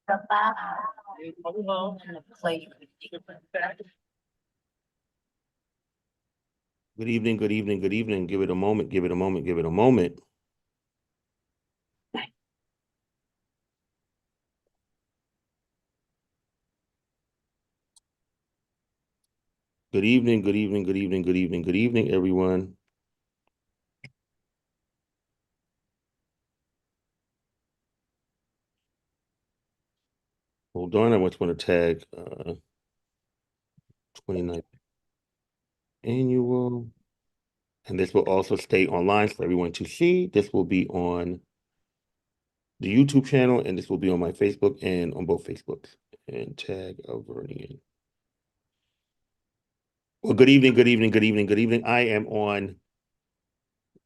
Good evening, good evening, good evening. Give it a moment, give it a moment, give it a moment. Good evening, good evening, good evening, good evening, good evening, everyone. Hold on, I just want to tag 29th annual. And this will also stay online for everyone to see. This will be on the YouTube channel, and this will be on my Facebook and on both Facebooks. And tag Alvernian. Well, good evening, good evening, good evening, good evening. I am on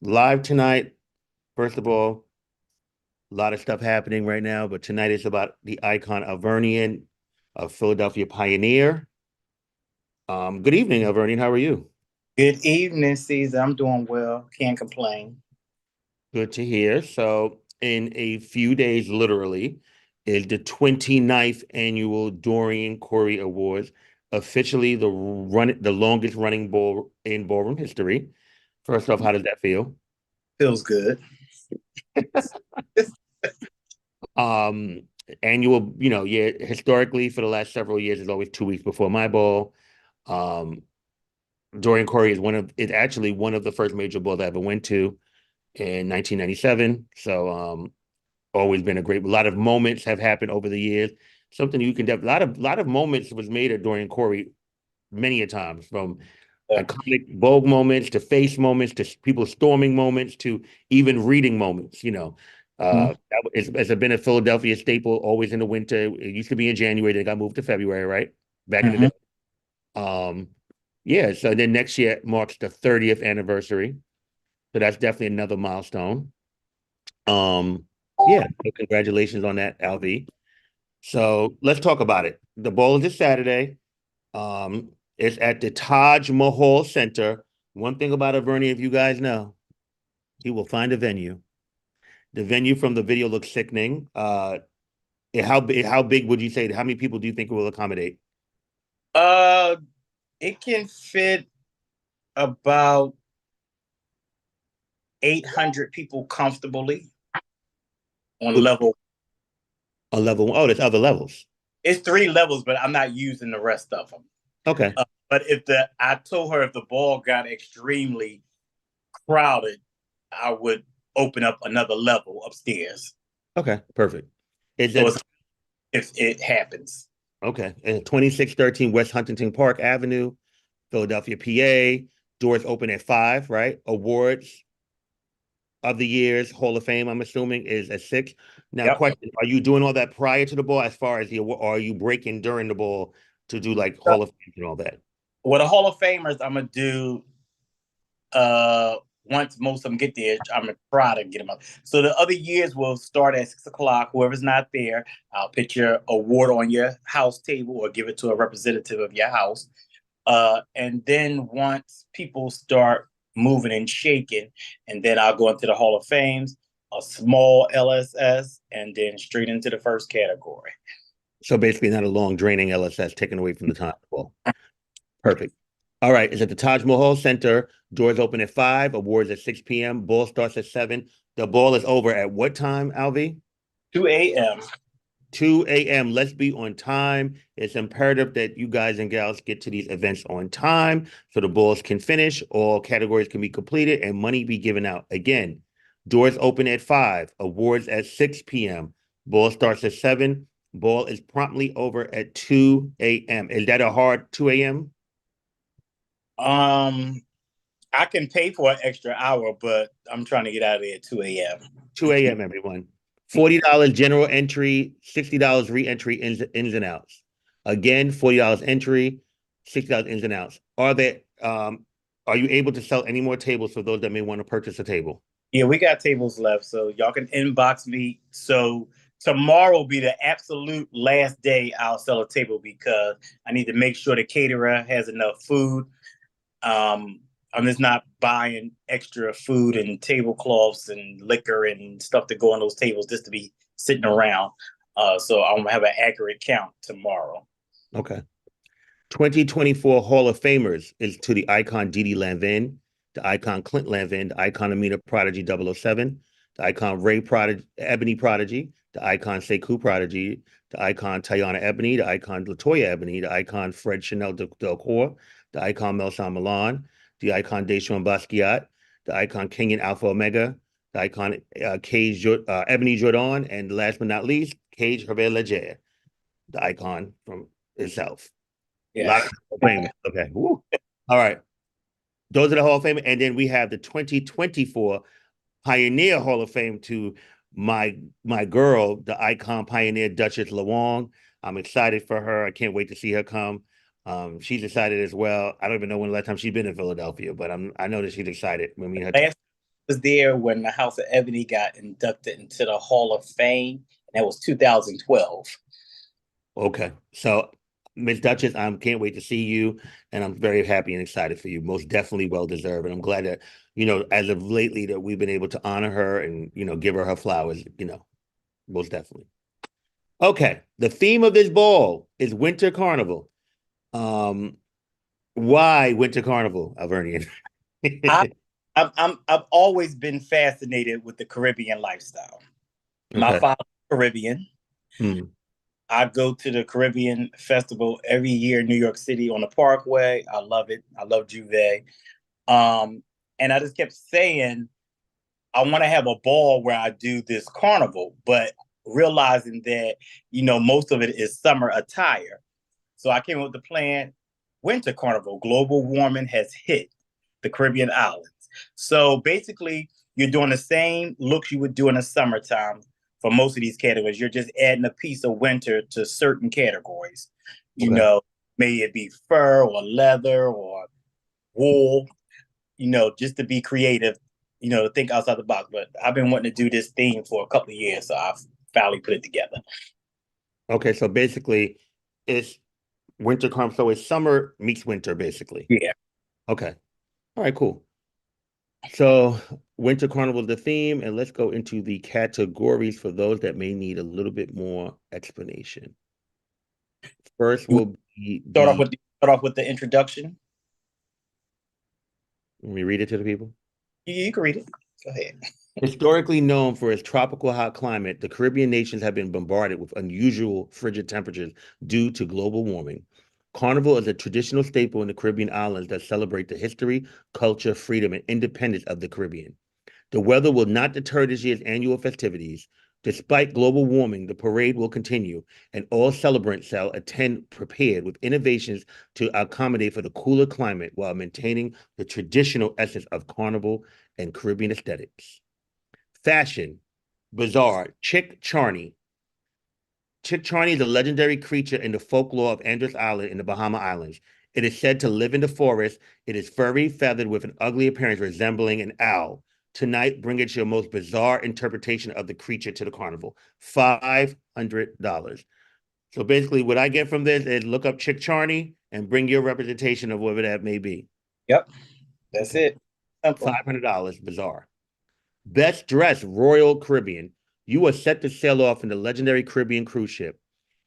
live tonight. First of all, a lot of stuff happening right now, but tonight is about the icon Alvernian, a Philadelphia pioneer. Good evening, Alvernian. How are you? Good evening, Caesar. I'm doing well. Can't complain. Good to hear. So, in a few days, literally, is the 29th annual Dorian Corey Awards, officially the longest running ball in ballroom history. First off, how does that feel? Feels good. Um, Annual, yeah, historically for the last several years is always 2 weeks before my ball. Dorian Corey is actually one of the first major balls I ever went to in 1997. So always been a lot of moments have happened over the years. Something you can a lot of moments was made at Dorian Corey many a times, from iconic Vogue moments to face moments to people storming moments to even reading moments. It's been a Philadelphia staple always in the winter. It used to be in January, then it got moved to February, right? Back in the day. Yeah, so then next year marks the 30th anniversary. So that's definitely another milestone. Yeah, so congratulations on that, LV. So let's talk about it. The ball is this Saturday. It's at the Taj Mahal Center. One thing about Averni, if you guys know, he will find a venue. The venue from the video looks sickening. How big would you say? How many people do you think it will accommodate? It can fit about 800 people comfortably on level. A level. Oh, there's other levels. It's 3 levels, but I'm not using the rest of them. Okay. But I told her if the ball got extremely crowded, I would open up another level upstairs. Okay, perfect. If it happens. Okay. And 2613 West Huntington Park Avenue, Philadelphia, PA. Doors open at 5, right? Awards of the years, Hall of Fame, I'm assuming, is at 6. Now, Yep. question, are you doing all that prior to the ball as far as or are you breaking during the ball to do like Hall of Fame and all that? Well, the Hall of Famers, I'm going to do once most of them get there, I'm going to try to get them up. So the other years will start at 6 o'clock. Whoever's not there, I'll put your award on your house table or give it to a representative of your house. And then once people start moving and shaking, and then I'll go into the Hall of Fames, a small LSS, and then straight into the first category. So basically not a long draining LSS taken away from the top of the ball. Perfect. All right. It's at the Taj Mahal Center. Doors open at 5. Awards at 6 p.m. Ball starts at 7. The ball is over at what time, Alvi? 2 a.m. 2 a.m. Let's be on time. It's imperative that you guys and gals get to these events on time so the balls can finish, all categories can be completed, and money be given out. Again, doors open at 5, awards at 6 p.m. Ball starts at 7. Ball is promptly over at 2 a.m. Is that a hard 2 a.m.? I can pay for an extra hour, but I'm trying to get out of there at 2 a.m. 2 a.m., everyone. $40 general entry, $60 re-entry ins and outs. Again, $40 entry, $60 ins and outs. Are you able to sell any more tables for those that may want to purchase a table? Yeah, we got tables left, so y'all can inbox me. So tomorrow will be the absolute last day I'll sell a table because I need to make sure the caterer has enough food. I'm just not buying extra food and tablecloths and liquor and stuff to go on those tables just to be sitting around. So I'm gonna have an accurate count tomorrow. Okay. 2024 Hall of Famers is to the icon Dee Dee Lanvin, the icon Clint Lanvin, the icon Amina Prodigy 007, the icon Ray Prodigy, Ebony Prodigy, the icon Sekou Prodigy, the icon Tayana Ebony, the icon Latoya Ebony, the icon Fred Chanel Delcourt, the icon Melson Milan, the icon Deshaun Basquiat, the icon Kenyan Alpha Omega, the icon Ebony Jordan, and last but not least, Cage Hervé Leger, the icon from itself. A Yeah. lot of Hall of Fame. Okay. Woo. All right. Those are the Hall of Fame. And then we have the 2024 Pioneer Hall of Fame to my girl, the icon pioneer Duchess Lawang. I'm excited for her. I can't wait to see her come. She's excited as well. I don't even know when the last time she's been in Philadelphia, but I know that she's excited when we had Last was there when the House of Ebony got inducted into the Hall of Fame, and that was 2012. Okay. So Miss Duchess, I can't wait to see you, and I'm very happy and excited for you. Most definitely well deserved, and I'm glad that as of lately that we've been able to honor her and give her flowers. Most definitely. Okay, the theme of this ball is Winter Carnival. Um, why Winter Carnival, Alvernian? I, I've always been fascinated with the Caribbean lifestyle. My Okay. father's Caribbean. Hmm. I go to the Caribbean Festival every year in New York City on the Parkway. I love it. I love Juve. And I just kept saying, I want to have a ball where I do this carnival, but realizing that, most of it is summer attire. So I came up with the plan, winter carnival. Global warming has hit the Caribbean islands. So basically, you're doing the same looks you would do in the summertime for most of these categories. You're just adding a piece of winter to certain categories. Okay. May it be fur or leather or wool, just to be creative, to think outside the box. But I've been wanting to do this theme for a couple of years, so I've finally put it together. Okay. So basically, it's Winter Carnival. So it's summer meets winter, basically. Yeah. Okay. All right. Cool. So Winter Carnival is the theme, and let's go into the categories for those that may need a little bit more explanation. First will be Start off with the introduction. let me read it to the people. You can read it. Go ahead. Historically known for its tropical hot climate, the Caribbean nations have been bombarded with unusual frigid temperatures due to global warming. Carnival is a traditional staple in the Caribbean islands that celebrate the history, culture, freedom, and independence of the Caribbean. The weather will not deter this year's annual festivities. Despite global warming, the parade will continue, and all celebrants shall attend prepared with innovations to accommodate for the cooler climate while maintaining the traditional essence of Carnival and Caribbean aesthetics. Fashion, bizarre, Chick Charney. Chick Charney is a legendary creature in the folklore of Andros Island in the Bahama Islands. It is said to live in the forest. It is furry, feathered, with an ugly appearance resembling an owl. Tonight, bring it your most bizarre interpretation of the creature to the carnival. $500. So basically, what I get from this is look up Chick Charney and bring your representation of whatever that may be. Yep. That's Okay. it. Simple. $500, bizarre. Best dressed Royal Caribbean. You are set to sail off in the legendary Caribbean cruise ship.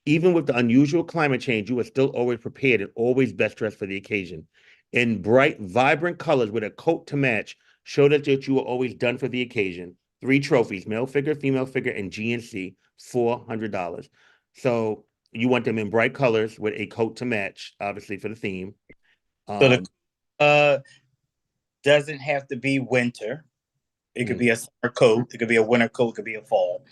Even with the unusual climate change, you are still always prepared and always best dressed for the occasion. In bright, vibrant colors with a coat to match, show that you are always done for the occasion. 3 trophies, male figure, female figure, and GNC, $400. So you want them in bright colors with a coat to match, obviously for the theme. So the doesn't have to be winter. It could be a summer coat. It could be a winter coat. It could be a fall.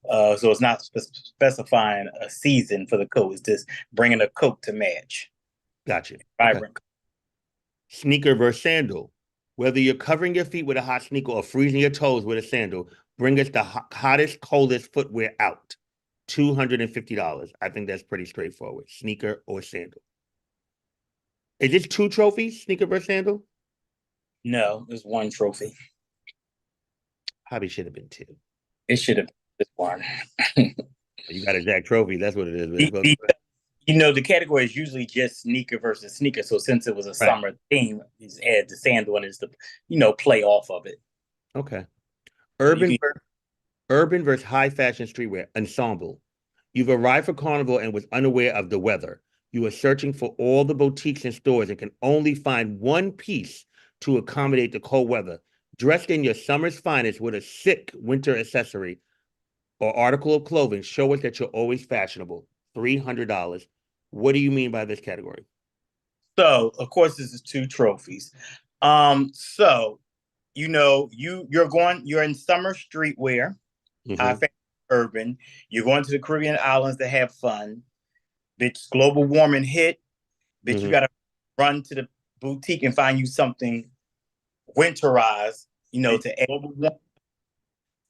So it's not specifying a season for the coat. It's just bringing a coat to match. Gotcha. Vibrant. Okay. Sneaker versus sandal. Whether you're covering your feet with a hot sneaker or freezing your toes with a sandal, bring us the hottest, coldest footwear out. $250. I think that's pretty straightforward. Sneaker or sandal. Is this 2 trophies, sneaker versus sandal? No, it's 1 trophy. Probably should have been 2. It should have been 1. You got a Jack trophy. That's what it is. The category is usually just sneaker versus sneaker. So since it was a summer theme, you just add the sandal and it's to, play off of it. Okay. Urban versus high fashion streetwear ensemble. You've arrived for Carnival and was unaware of the weather. You are searching for all the boutiques and stores and can only find one piece to accommodate the cold weather. Dressed in your summer's finest with a sick winter accessory or article of clothing, show us that you're always fashionable. $300. What do you mean by this category? So, of course, this is two trophies. So you're in summer streetwear, high Mm-hmm. fashion, urban. You're going to the Caribbean islands to have fun. Bitch, global warming hit. Bitch, you Mm-hmm. gotta run to the boutique and find you something winterized, to add.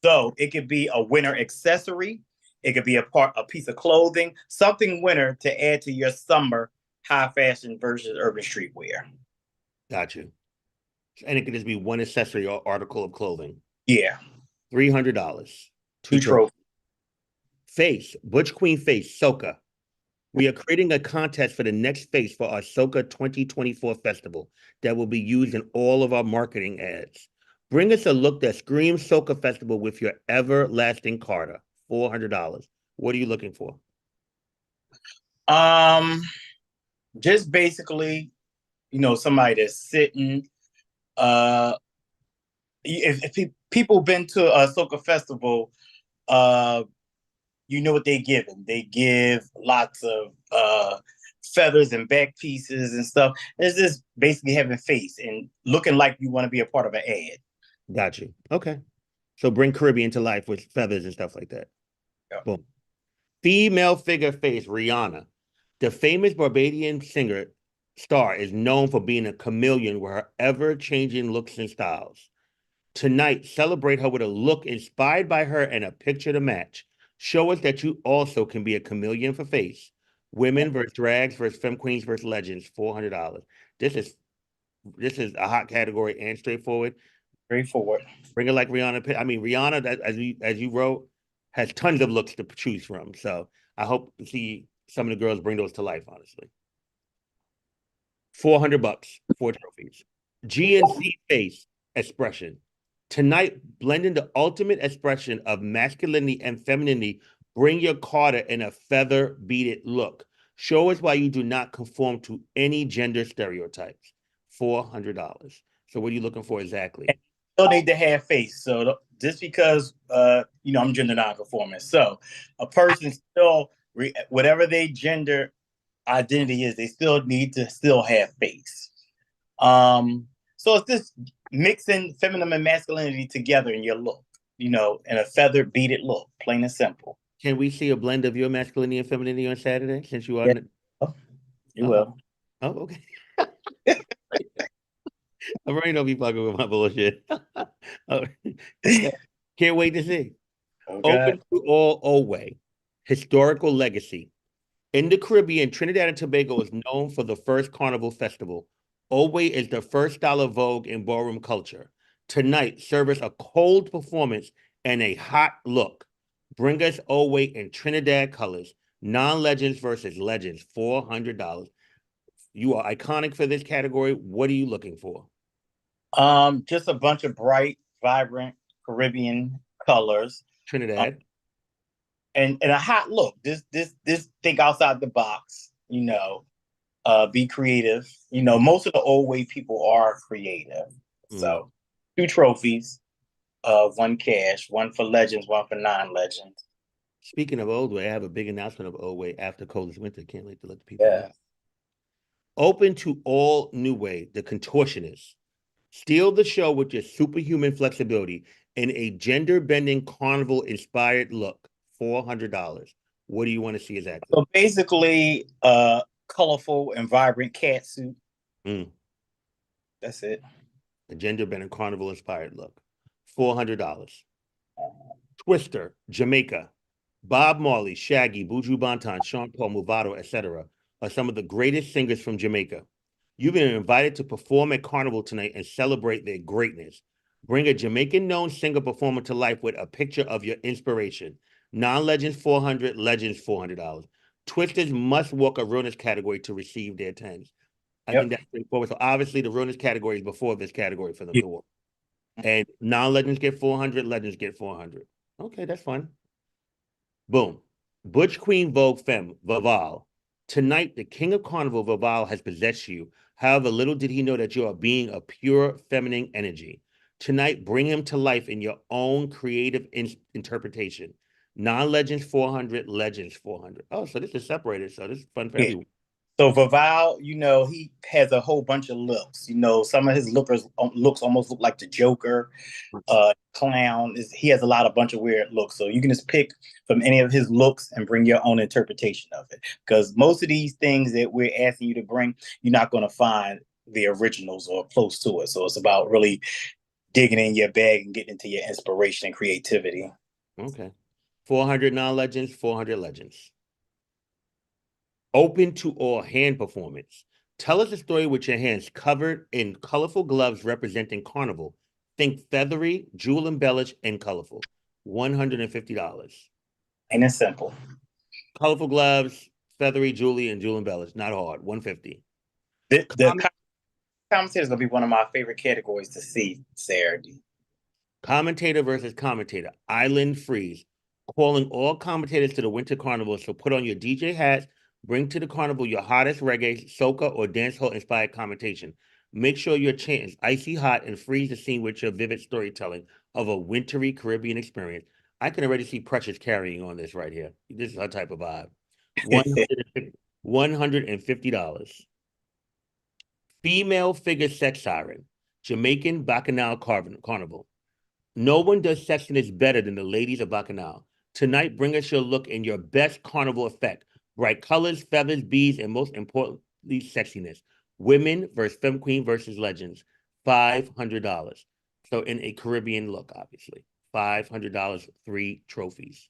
So it could be a winter accessory, it could be a piece of clothing, something winter to add to your summer high fashion versus urban streetwear. Got you. And it could just be one accessory or article of clothing. Yeah. $300. Two Two trophies. trophies. Face, Butch Queen Face, Soca. We are creating a contest for the next face for our Soca 2024 festival that will be used in all of our marketing ads. Bring us a look that screams Soca Festival with your everlasting Carter. $400. What are you looking for? Um, just basically, somebody that's sitting. If people been to a soca festival, uh, you know what they give them. They give lots of feathers and back pieces and stuff. It's just basically having face and looking like you want to be a part of an ad. Got you. Okay. So bring Caribbean to life with feathers and stuff like that. Yeah. Boom. Female figure face, Rihanna. The famous Barbadian singer star is known for being a chameleon with her ever-changing looks and styles. Tonight, celebrate her with a look inspired by her and a picture to match. Show us that you also can be a chameleon for face. Women versus drags versus femme queens versus legends, $400. This is this is a hot category and straightforward. Straightforward. Bring it like Rihanna. I mean, Rihanna, as you wrote, has tons of looks to choose from. So I hope to see some of the girls bring those to life. Honestly, $400, 4 trophies. GNC face expression. Tonight, blending the ultimate expression of masculinity and femininity, bring your Carter in a feather beaded look. Show us why you do not conform to any gender stereotypes. $400. So, what are you looking for exactly? Still need to have face. So just because I'm gender nonconforming, so a person still whatever their gender identity is, they still need to still have face. So it's this mixing feminine and masculinity together in your look, in a feather beaded look, plain and simple. Can we see a blend of your masculinity and femininity on Saturday since you are? Yeah, you Oh, will. oh, okay. I already know you fucking with my bullshit. Oh, can't wait to see. Okay. Open to all Oway. Historical legacy. In the Caribbean, Trinidad and Tobago is known for the first Carnival festival. Oway is the first style of vogue in ballroom culture. Tonight, serve us a cold performance and a hot look. Bring us Oway in Trinidad colors. Non-legends versus legends, $400. You are iconic for this category. What are you looking for? Just a bunch of bright, vibrant Caribbean colors. Um, Trinidad. and a hot look. This think outside the box, be creative. Most of the old way people are creative. Mm. So two trophies, one cash, one for legends, one for non-legends. Speaking of Old Way, I have a big announcement of Old Way after coldest winter. Can't wait to let the people know. Yeah. Open to all New Way, the contortionist. Steal the show with your superhuman flexibility in a gender bending carnival inspired look. $400. What do you want to see exactly? So basically, colorful and vibrant cat suit. Mm, That's it. a gender bending carnival inspired look. $400. Twister, Jamaica. Bob Marley, Shaggy, Buju Banton, Sean Paul, Movado, etc. are some of the greatest singers from Jamaica. You've been invited to perform at Carnival tonight and celebrate their greatness. Bring a Jamaican known singer performer to life with a picture of your inspiration. Non-legends 400, legends $400. Twisters must walk a realness category to receive their tens. I Yep. think that's straightforward. So obviously the realness category is before this category for them Yeah. to walk. And non-legends get 400, legends get 400. Okay, that's fun. Boom. Butch Queen Vogue Femme, Vaval. Tonight, the king of carnival, Vaval, has possessed you. However, little did he know that you are being a pure feminine energy. Tonight, bring him to life in your own creative interpretation. Non-legends 400, legends 400. Oh, so this is separated. So this is fun for Yeah. everyone. So Vaval, he has a whole bunch of looks. Some of his looks almost look like the Joker. Clown he has a bunch of weird looks. So you can just pick from any of his looks and bring your own interpretation of it. Because most of these things that we're asking you to bring, you're not going to find the originals or close to it. So it's about really digging in your bag and getting into your inspiration and creativity. Okay. 400 non-legends, 400 legends. Open to all hand performance. Tell us a story with your hands covered in colorful gloves representing carnival. Think feathery, jewel embellished, and colorful. $150. And it's simple. Colorful gloves, feathery, jewelry, and jewel embellished. Not hard. 150. The commentator is going to be one of my favorite categories to see Saturday. Commentator versus commentator. Island freeze. Calling all commentators to the Winter Carnival. So put on your DJ hats. Bring to the carnival your hottest reggae, soca, or dancehall inspired commentation. Make sure your chant is icy hot and freeze the scene with your vivid storytelling of a wintry Caribbean experience. I can already see Precious carrying on this right here. This is her type of vibe. $150. Female figure sex siren. Jamaican Bacchanal Carnival. No one does sexiness better than the ladies of Bacchanal. Tonight, bring us your look in your best carnival effect. Bright colors, feathers, beads, and most importantly, sexiness. Women versus Femme Queen versus Legends. $500. So in a Caribbean look, obviously. $500, 3 trophies.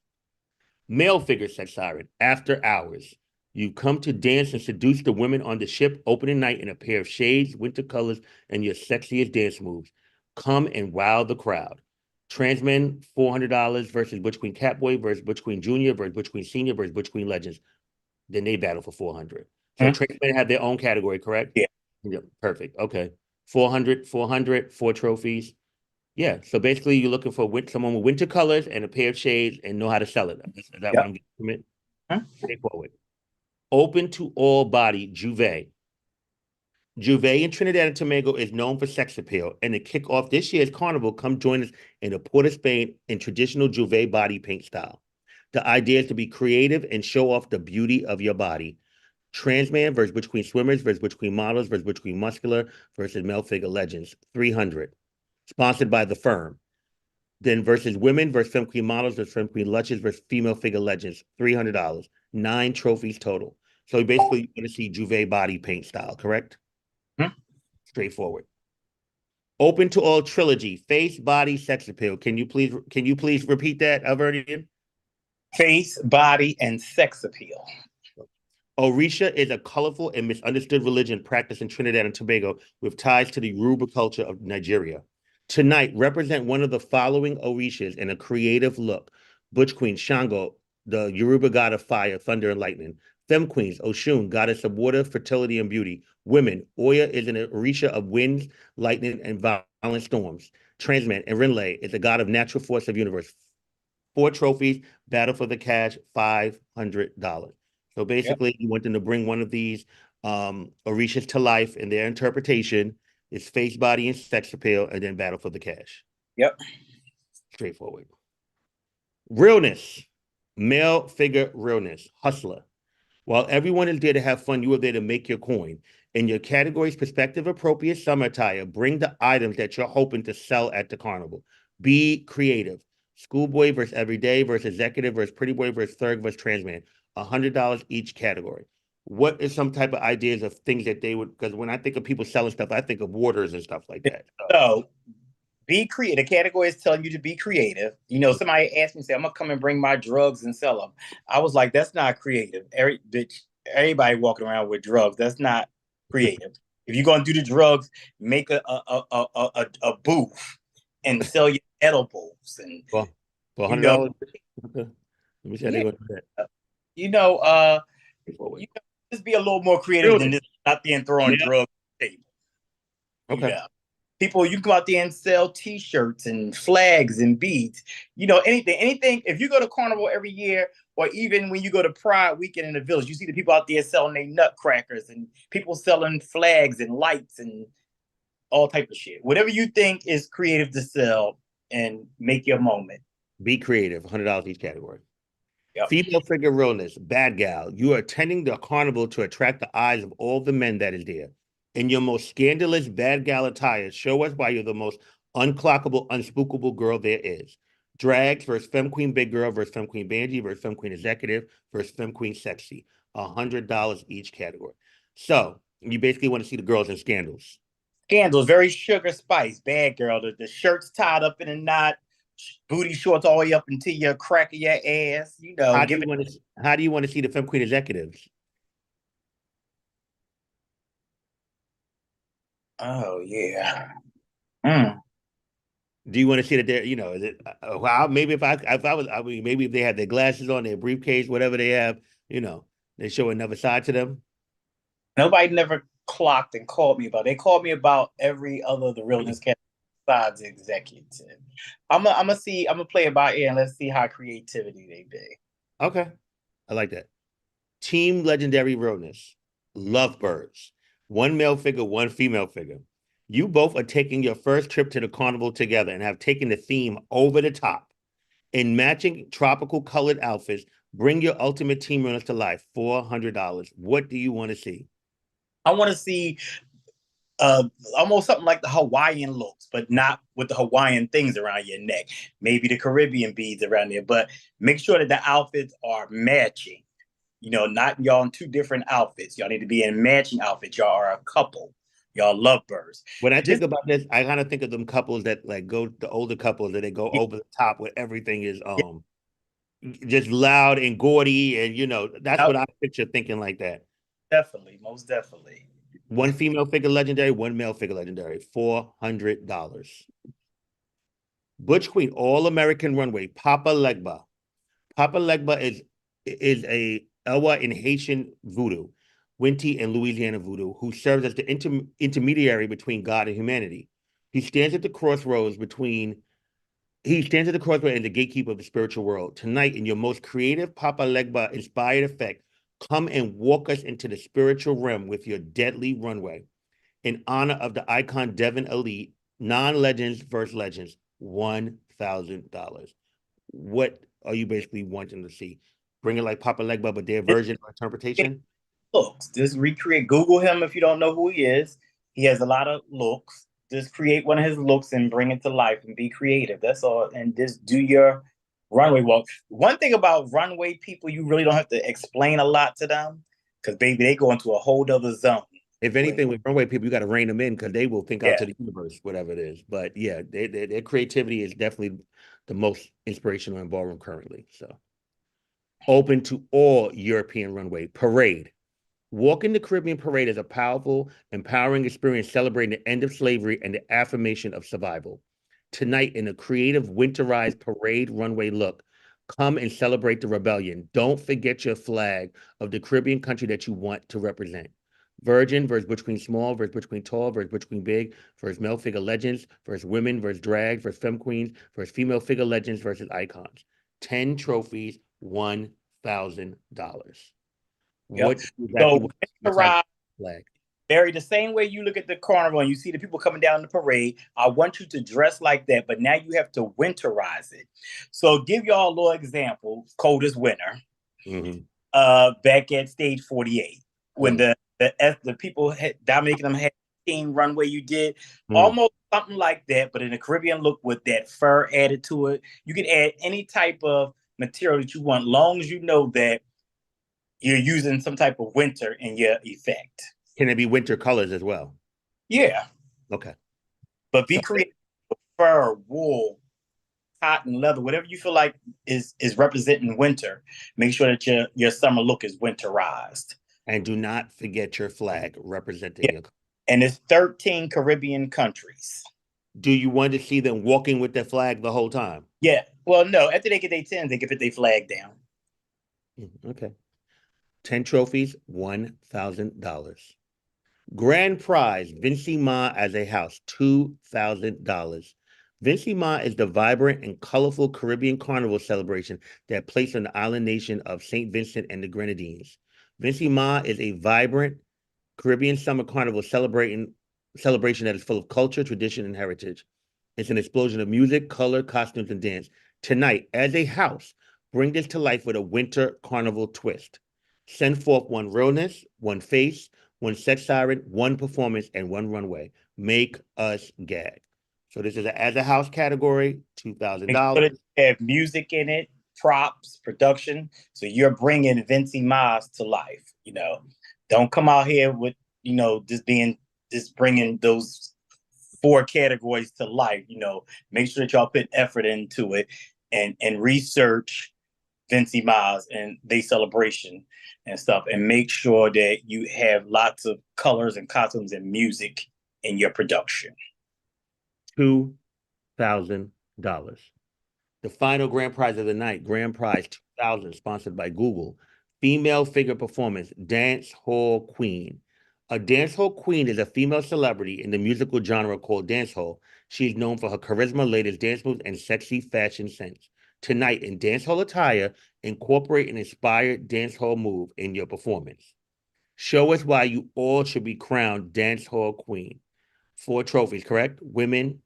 Male figure sex siren, after hours. You come to dance and seduce the women on the ship opening night in a pair of shades, winter colors, and your sexiest dance moves. Come and wow the crowd. Transmen, $400 versus Butch Queen Catboy versus Butch Queen Junior versus Butch Queen Senior versus Butch Queen Legends. Then they battle for 400. So Transmen have their own category, correct? Yeah. Yeah, perfect. Okay. 400, 400, 4 trophies. Yeah. So basically, you're looking for someone with winter colors and a pair of shades and know how to sell it. Is that what Yep. I'm getting from it? Straightforward. Open to all body, Juve. Juve in Trinidad and Tobago is known for sex appeal, and to kick off this year's carnival, come join us in the Port of Spain in traditional Juve body paint style. The idea is to be creative and show off the beauty of your body. Transman versus Butch Queen Swimmers versus Butch Queen Models versus Butch Queen Muscular versus Male Figure Legends, 300. Sponsored by the firm. Then versus Women versus Femme Queen Models versus Femme Queen Lushes versus Female Figure Legends, $300. 9 trophies total. So basically, you're going to see Juve body paint style, correct? Straightforward. Open to all trilogy, face, body, sex appeal. Can you please repeat that, Alverdian? Face, body, and sex appeal. Orisha is a colorful and misunderstood religion practiced in Trinidad and Tobago with ties to the Yoruba culture of Nigeria. Tonight, represent one of the following Orishas in a creative look. Butch Queen, Shango, the Yoruba god of fire, thunder, and lightning. Femme Queens, Oshun, goddess of water, fertility, and beauty. Women, Oya is an Orisha of winds, lightning, and violent storms. Transman, Erinle is a god of natural force of universe. 4 trophies, battle for the cash, $500. So basically, you want them to bring one of these Orishas to life in their interpretation. It's face, body, and sex appeal, and then battle for the cash. Yep. Straightforward. Realness. Male figure realness. Hustler. While everyone is there to have fun, you are there to make your coin. In your category's perspective appropriate summer attire, bring the items that you're hoping to sell at the carnival. Be creative. Schoolboy versus everyday versus executive versus pretty boy versus third versus transman. $100 each category. What is some type of ideas of things that they would? Because when I think of people selling stuff, I think of waters and stuff like that. So be creative. The category is telling you to be creative. Somebody asked me, say, I'm gonna come and bring my drugs and sell them. I was like, that's not creative. Everybody walking around with drugs. That's not creative. If you're gonna do the drugs, make a booth and sell your edibles and for you know, $100. Okay. Let me see how yeah, they going to do that. just be a little more creative than Realness. just not being throwing Yeah. drugs on the table. Okay. People, you can go out there and sell T-shirts and flags and beads. Anything. If you go to Carnival every year, or even when you go to Pride Weekend in the Village, you see the people out there selling their nutcrackers and people selling flags and lights and all type of shit. Whatever you think is creative to sell and make your moment. Be creative, $100 each category. Yep. Female figure realness, bad gal. You are attending the carnival to attract the eyes of all the men that is there. In your most scandalous bad gal attire, show us why you're the most unclockable, unspookable girl there is. Drags versus Femme Queen Big Girl versus Femme Queen Banji versus Femme Queen Executive versus Femme Queen Sexy. $100 each category. So you basically want to see the girls in scandals. Scandals, very sugar spice, bad girl. The shirt's tied up in a knot, booty shorts all the way up into your crack of your ass. How do you want to see the Femme Queen Executives? Oh yeah. Mm. Do you want to see that they're, is it, well, maybe if I was, I mean, maybe if they had their glasses on, their briefcase, whatever they have, they show another side to them. Nobody never clocked and called me about it. They called me about every other the realness cat besides executive. I'm gonna play it by ear and let's see how creativity they be. Okay. I like that. Team Legendary Realness, Lovebirds, one male figure, one female figure. You both are taking your first trip to the carnival together and have taken the theme over the top. In matching tropical colored outfits, bring your ultimate team runners to life. $400. What do you want to see? I want to see uh almost something like the Hawaiian looks, but not with the Hawaiian things around your neck. Maybe the Caribbean beads around there, but make sure that the outfits are matching. Not y'all in two different outfits. Y'all need to be in matching outfits. Y'all are a couple. Y'all lovebirds. When I think Just about this, I kind of think of them couples that like go the older couples that they go over the top where everything is just loud and gaudy, and that's yeah, what I picture thinking like that. definitely, most definitely. One female figure legendary, one male figure legendary, $400. Butch Queen All American Runway, Papa Legba. Papa Legba is a Elwa in Haitian voodoo, Winti and Louisiana voodoo, who serves as the intermediary between God and humanity. He stands at the crossroads between He stands at the crossroads and the gatekeeper of the spiritual world. Tonight, in your most creative Papa Legba inspired effect, come and walk us into the spiritual realm with your deadly runway. In honor of the icon Devon Elite, non-legends versus legends, $1,000. What are you basically wanting to see? Bring it like Papa Legba, but their version or interpretation? Looks. Just recreate. Google him if you don't know who he is. He has a lot of looks. Just create one of his looks and bring it to life and be creative. That's all. And just do your runway walk. One thing about runway people, you really don't have to explain a lot to them because baby, they go into a whole other zone. If anything, with runway people, you got to rein them in because they will think out Yeah. to the universe, whatever it is. But yeah, their creativity is definitely the most inspirational in ballroom currently. So open to all European runway parade. Walking the Caribbean Parade is a powerful, empowering experience celebrating the end of slavery and the affirmation of survival. Tonight, in a creative winterized parade runway look, come and celebrate the rebellion. Don't forget your flag of the Caribbean country that you want to represent. Virgin versus Butch Queen Small versus Butch Queen Tall versus Butch Queen Big versus male figure legends versus women versus drag versus femme queens versus female figure legends versus icons. 10 trophies, $1,000. Yep. What exactly So what type winterize, of flag? Barry, the same way you look at the carnival and you see the people coming down the parade, I want you to dress like that, but now you have to winterize it. So give y'all a little example, coldest winter. Mm-hmm. Back at stage 48 when Mm. the people had Dominic and them had team runway you did Mm. almost something like that, but in a Caribbean look with that fur added to it. You can add any type of material that you want, long as you know that you're using some type of winter in your effect. Can it be winter colors as well? Yeah, Okay. but be So creative. Fur, wool, cotton, leather, whatever you feel like is representing winter. Make sure that your summer look is winterized. and do not forget your flag representing Yeah. your. And it's 13 Caribbean countries. Do you want to see them walking with their flag the whole time? Yeah. Well, no, after they get their 10s, they can put their flag down. Okay. 10 trophies, $1,000. Grand prize, Vinci Ma as a house, $2,000. Vinci Ma is the vibrant and colorful Caribbean carnival celebration that placed on the island nation of St. Vincent and the Grenadines. Vinci Ma is a vibrant Caribbean summer carnival celebration that is full of culture, tradition, and heritage. It's an explosion of music, color, costumes, and dance. Tonight, as a house, bring this to life with a winter carnival twist. Send forth one realness, one face, one sex siren, one performance, and one runway. Make us gag. So this is a as a house category, Make sure that $2,000. you have music in it, props, production. So you're bringing Vincy Miles to life. Don't come out here with just bringing those four categories to life. Make sure that y'all put effort into it and research Vincy Miles and they celebration and stuff, and make sure that you have lots of colors and costumes and music in your production. $2,000. The final grand prize of the night, grand prize 2000, sponsored by Google. Female figure performance, dance hall queen. A dance hall queen is a female celebrity in the musical genre called dance hall. She is known for her charisma, latest dance moves, and sexy fashion sense. Tonight, in dance hall attire, incorporate an inspired dance hall move in your performance. Show us why you all should be crowned dance hall queen. 4 trophies, correct? Women,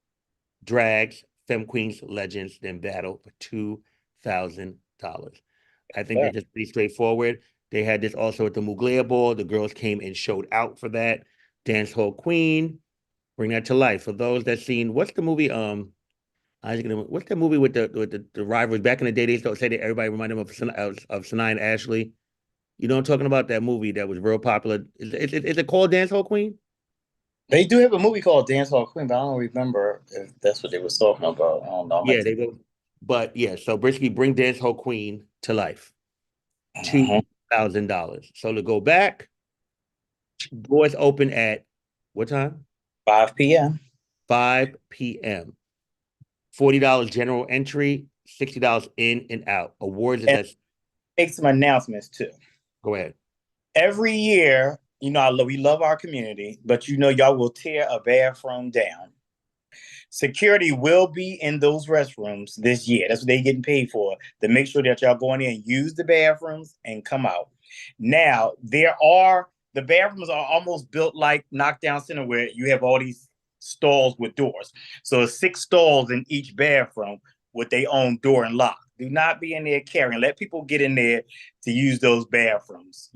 drags, femme queens, legends, then battle for $2,000. I think Yeah. that's just pretty straightforward. They had this also at the Mugler Ball. The girls came and showed out for that. Dance Hall Queen, bring that to life. For those that seen, what's the movie? What's the movie with the rivals back in the day? They used to say that everybody reminded them of Sanaa and Ashley. You know what I'm talking about? That movie that was real popular. Is it called Dance Hall Queen? They do have a movie called Dance Hall Queen, but I don't remember if that's what they were talking about. I don't know. I might Yeah, just... they go. But yeah, so basically bring Dance Hall Queen to life. Mhm. $2,000. So to go back, doors open at what time? 5 p.m. 5 p.m. $40 general entry, $60 in and out. Awards is And at make some announcements too. go ahead. Every year, we love our community, but y'all will tear a bathroom down. Security will be in those restrooms this year. That's what they're getting paid for, to make sure that y'all go in there and use the bathrooms and come out. Now, the bathrooms are almost built like Knockdown Center, where you have all these stalls with doors. So 6 stalls in each bathroom with their own door and lock. Do not be in there carrying. Let people get in there to use those bathrooms.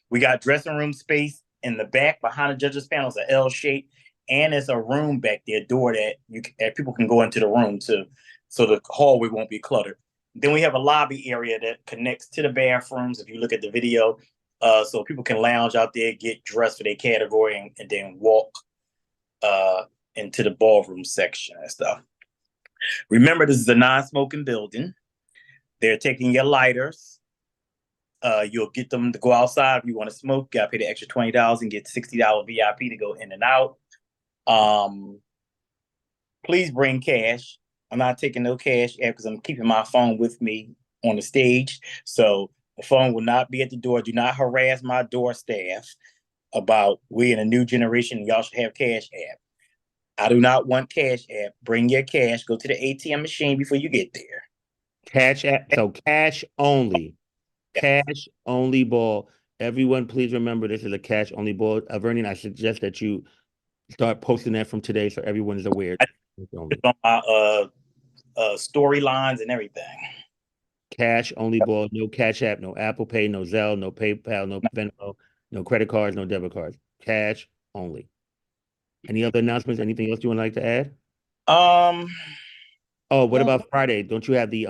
We got dressing room space in the back behind the judges' panels, an L shape, and there's a room back there, door that people can go into the room to, so the hallway won't be cluttered. Then we have a lobby area that connects to the bathrooms. If you look at the video, so people can lounge out there, get dressed for their category, and then walk into the ballroom section and stuff. Remember, this is a non-smoking building. They're taking your lighters. You'll get them to go outside if you want to smoke. You got to pay the extra $20 and get $60 VIP to go in and out. Please bring cash. I'm not taking no cash because I'm keeping my phone with me on the stage. So the phone will not be at the door. Do not harass my door staff about we in a new generation and y'all should have cash app. I do not want cash app. Bring your cash. Go to the ATM machine before you get there. So cash only. Cash only ball. Everyone, please remember this is a cash only ball. Vernon, I suggest that you start posting that from today so everyone is aware. It's on my storylines and everything. Cash only ball, no Cash App, no Apple Pay, no Zelle, no PayPal, no Venmo, no credit cards, no debit cards. Cash only. Any other announcements? Anything else you would like to add? Um, Oh, what no. about Friday? Don't you have the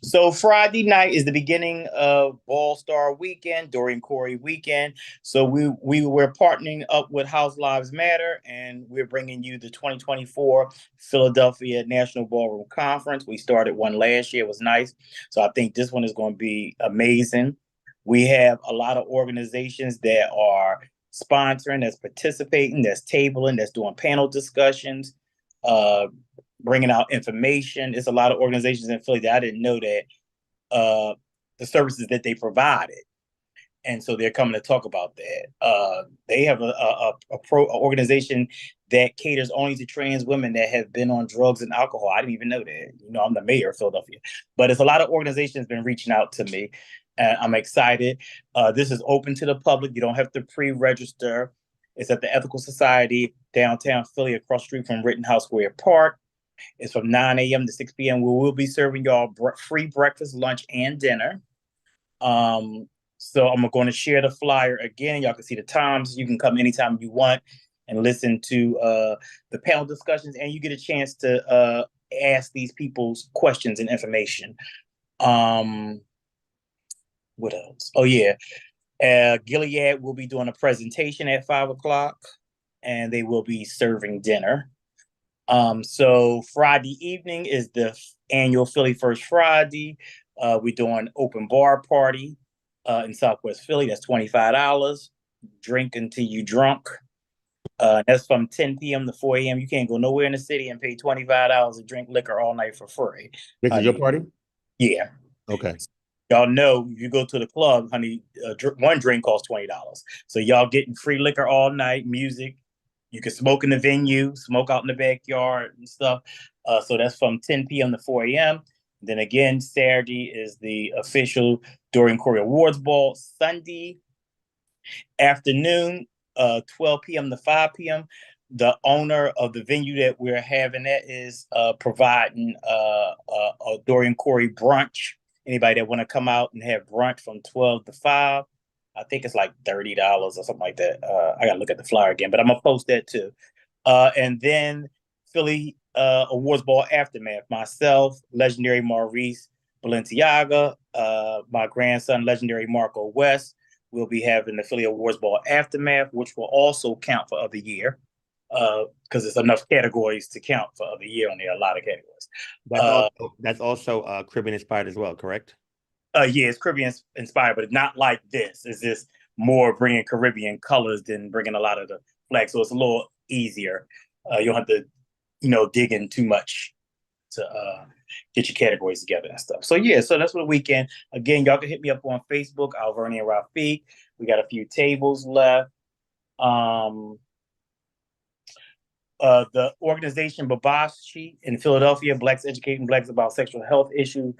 So Friday night is the beginning of Ball Star Weekend, Dorian Corey Weekend. So we were partnering up with House Lives Matter, and we're bringing you the 2024 Philadelphia National Ballroom Conference. We started one last year; it was nice. So I think this one is going to be amazing. We have a lot of organizations that are sponsoring, that's participating, that's tabling, that's doing panel discussions. Bringing out information. There's a lot of organizations in Philly that I didn't know that the services that they provided. and so they're coming to talk about that. They have a organization that caters only to trans women that have been on drugs and alcohol. I didn't even know that. I'm the mayor of Philadelphia, but it's a lot of organizations been reaching out to me, and I'm excited. This is open to the public. You don't have to pre-register. It's at the Ethical Society, downtown Philly, across the street from Rittenhouse Square Park. It's from 9 a.m. to 6 p.m. We will be serving y'all free breakfast, lunch, and dinner. So I'm going to share the flyer again. Y'all can see the times. You can come anytime you want and listen to the panel discussions, and you get a chance to ask these people's questions and information. What else? Oh, yeah. Gilead will be doing a presentation at 5 o'clock, and they will be serving dinner. So Friday evening is the annual Philly First Friday. We're doing open bar party in Southwest Philly. That's $25. Drink until you drunk. That's from 10 p.m. to 4 a.m. You can't go nowhere in the city and pay $25 to drink liquor all night for free. This is your party? Yeah. Okay. Y'all know if you go to the club, honey, one drink costs $20. So y'all getting free liquor all night, music. You can smoke in the venue, smoke out in the backyard and stuff. So that's from 10 p.m. to 4 a.m. Then again, Saturday is the official Dorian Corey Awards Ball. Sunday afternoon, 12 p.m. to 5 p.m. The owner of the venue that we're having that is providing a Dorian Corey brunch. Anybody that want to come out and have brunch from 12 to 5, I think it's like $30 or something like that. I got to look at the flyer again, but I'm going to post that too. And then Philly Awards Ball Aftermath. Myself, legendary Maurice Balenciaga, my grandson, legendary Marco West, will be having the Philly Awards Ball Aftermath, which will also count for other year because there's enough categories to count for other year on there, a lot of categories. That's also Caribbean inspired as well, correct? Yeah, it's Caribbean inspired, but not like this. It's just more bringing Caribbean colors than bringing a lot of the flags. So it's a little easier. You don't have to, dig in too much to get your categories together and stuff. So yeah, so that's for the weekend. Again, y'all can hit me up on Facebook, Alvernia and Rafiq. We got a few tables left. The organization Babashi in Philadelphia, Blacks Educating Blacks About Sexual Health Issues,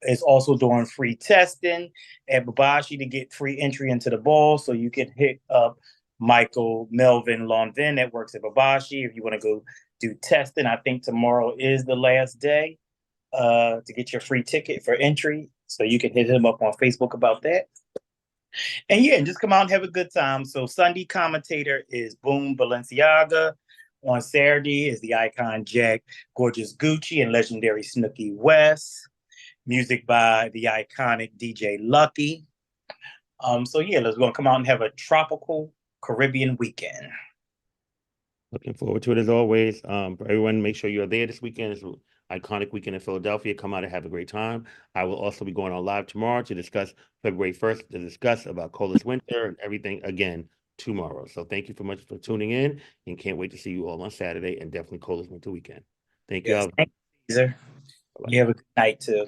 is also doing free testing at Babashi to get free entry into the ball. So you can hit up Michael Melvin Longvin that works at Babashi if you want to go do testing. I think tomorrow is the last day to get your free ticket for entry. So you can hit him up on Facebook about that. And yeah, just come out and have a good time. So Sunday commentator is Boom Balenciaga. On Saturday is the icon Jack Gorgeous Gucci and legendary Snooki West. Music by the iconic DJ Lucky. So yeah, let's go come out and have a tropical Caribbean weekend. Looking forward to it as always. Everyone, make sure you're there this weekend. It's an iconic weekend in Philadelphia. Come out and have a great time. I will also be going on live tomorrow to discuss February 1st, to discuss about coldest winter and everything again tomorrow. So thank you so much for tuning in, and can't wait to see you all on Saturday and definitely coldest winter weekend. Thank you all. Thank you, Caesar. You have a good night too.